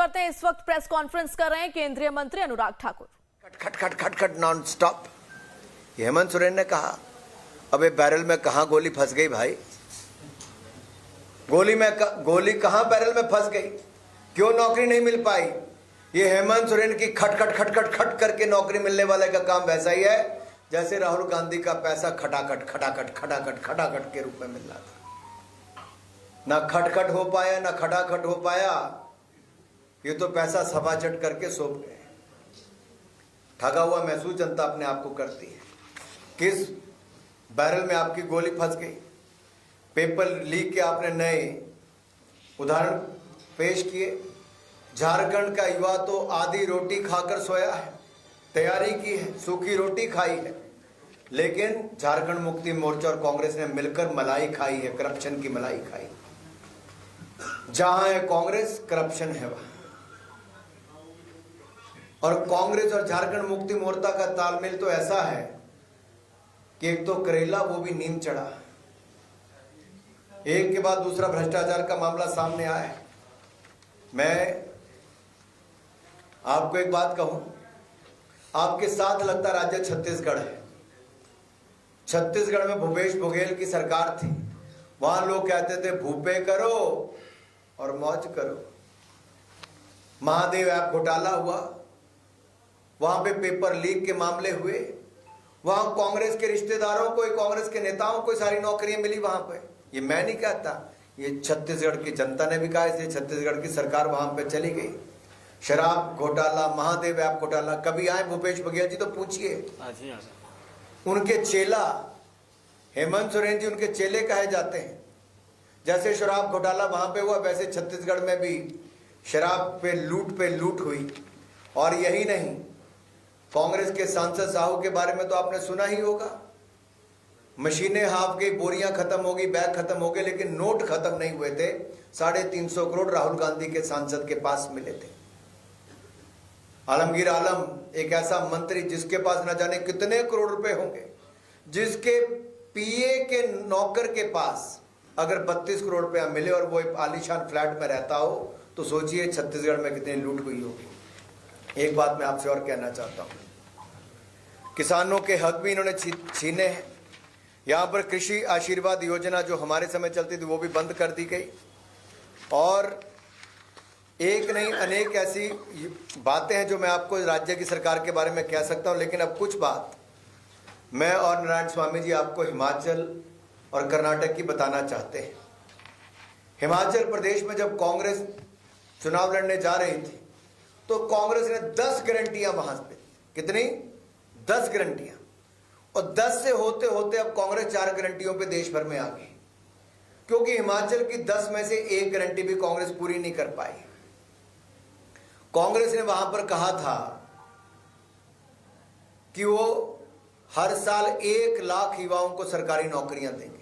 करते हैं, इस वक्त प्रेस कॉन्फ्रेंस कर रहे हैं केंद्रीय मंत्री अनुराग ठाकुर। खट खट खट खट नॉन स्टॉप। हेमंत सोरेन ने कहा, अबे बैरल में कहां गोली फंस गई भाई? गोली कहां बैरल में फंस गई? क्यों नौकरी नहीं मिल पाई? ये हेमंत सोरेन की खट खट खट खट खट करके नौकरी मिलने वाले का काम वैसा ही है जैसे राहुल गांधी का पैसा खटाखट खटाखट खटाखट खटाखट के रूप में मिल रहा था। ना खटखट हो पाया ना खटाखट हो पाया, ये तो पैसा सपाचट करके सौंप गए। ठगा हुआ महसूस जनता अपने आप को करती है। किस बैरल में आपकी गोली फंस गई? पेपर लीक के आपने नए उदाहरण पेश किए। झारखंड का युवा तो आधी रोटी खाकर सोया है, तैयारी की है, सूखी रोटी खाई है, लेकिन झारखंड मुक्ति मोर्चा और कांग्रेस ने मिलकर मलाई खाई है, करप्शन की मलाई खाई। जहां है कांग्रेस, करप्शन है वहां। और कांग्रेस और झारखंड मुक्ति मोर्चा का तालमेल तो ऐसा है कि एक तो करेला, वो भी नीम चढ़ा। एक के बाद दूसरा भ्रष्टाचार का मामला सामने आया है। मैं आपको एक बात कहूं, आपके साथ लगता राज्य छत्तीसगढ़ है। छत्तीसगढ़ में भूपेश बघेल की सरकार थी। वहां लोग कहते थे भूपे करो और मौज करो। महादेव ऐप घोटाला हुआ, वहां पे पेपर लीक के मामले हुए, वहां कांग्रेस के रिश्तेदारों को, कांग्रेस के नेताओं को सारी नौकरियां मिली वहां पे। ये मैं नहीं कहता, ये छत्तीसगढ़ की जनता ने भी कहा, इसलिए छत्तीसगढ़ की सरकार वहां पे चली गई। शराब घोटाला, महादेव ऐप घोटाला, कभी आए भूपेश बघेल जी तो पूछिए। उनके चेला हेमंत सोरेन जी उनके चेले कहे जाते हैं। जैसे शराब घोटाला वहां पे हुआ, वैसे छत्तीसगढ़ में भी शराब पे लूट हुई। और यही नहीं, कांग्रेस के सांसद साहू के बारे में तो आपने सुना ही होगा। मशीनें हाफ गई, बोरियां खत्म हो गई, बैग खत्म हो गए, लेकिन नोट खत्म नहीं हुए थे। 350 करोड़ राहुल गांधी के सांसद के पास मिले थे। आलमगीर आलम एक ऐसा मंत्री जिसके पास न जाने कितने करोड़ रुपए होंगे, जिसके पीए के नौकर के पास अगर 32 करोड़ रुपया मिले और वो आलीशान फ्लैट में रहता हो, तो सोचिए छत्तीसगढ़ में कितनी लूट हुई होगी। एक बात मैं आपसे और कहना चाहता हूं, किसानों के हक भी इन्होंने छीने हैं। यहां पर कृषि आशीर्वाद योजना जो हमारे समय चलती थी, वो भी बंद कर दी गई। और एक नहीं अनेक ऐसी बातें हैं जो मैं आपको राज्य की सरकार के बारे में कह सकता हूं। लेकिन अब कुछ बात मैं और नारायण स्वामी जी आपको हिमाचल और कर्नाटक की बताना चाहते हैं। हिमाचल प्रदेश में जब कांग्रेस चुनाव लड़ने जा रही थी, तो कांग्रेस ने 10 गारंटियां वहां पे, कितनी? 10 गारंटियां। और 10 से होते होते अब कांग्रेस 4 गारंटियों पे देश भर में आ गई, क्योंकि हिमाचल की 10 में से एक गारंटी भी कांग्रेस पूरी नहीं कर पाई। कांग्रेस ने वहां पर कहा था कि वो हर साल 1 लाख युवाओं को सरकारी नौकरियां देंगे।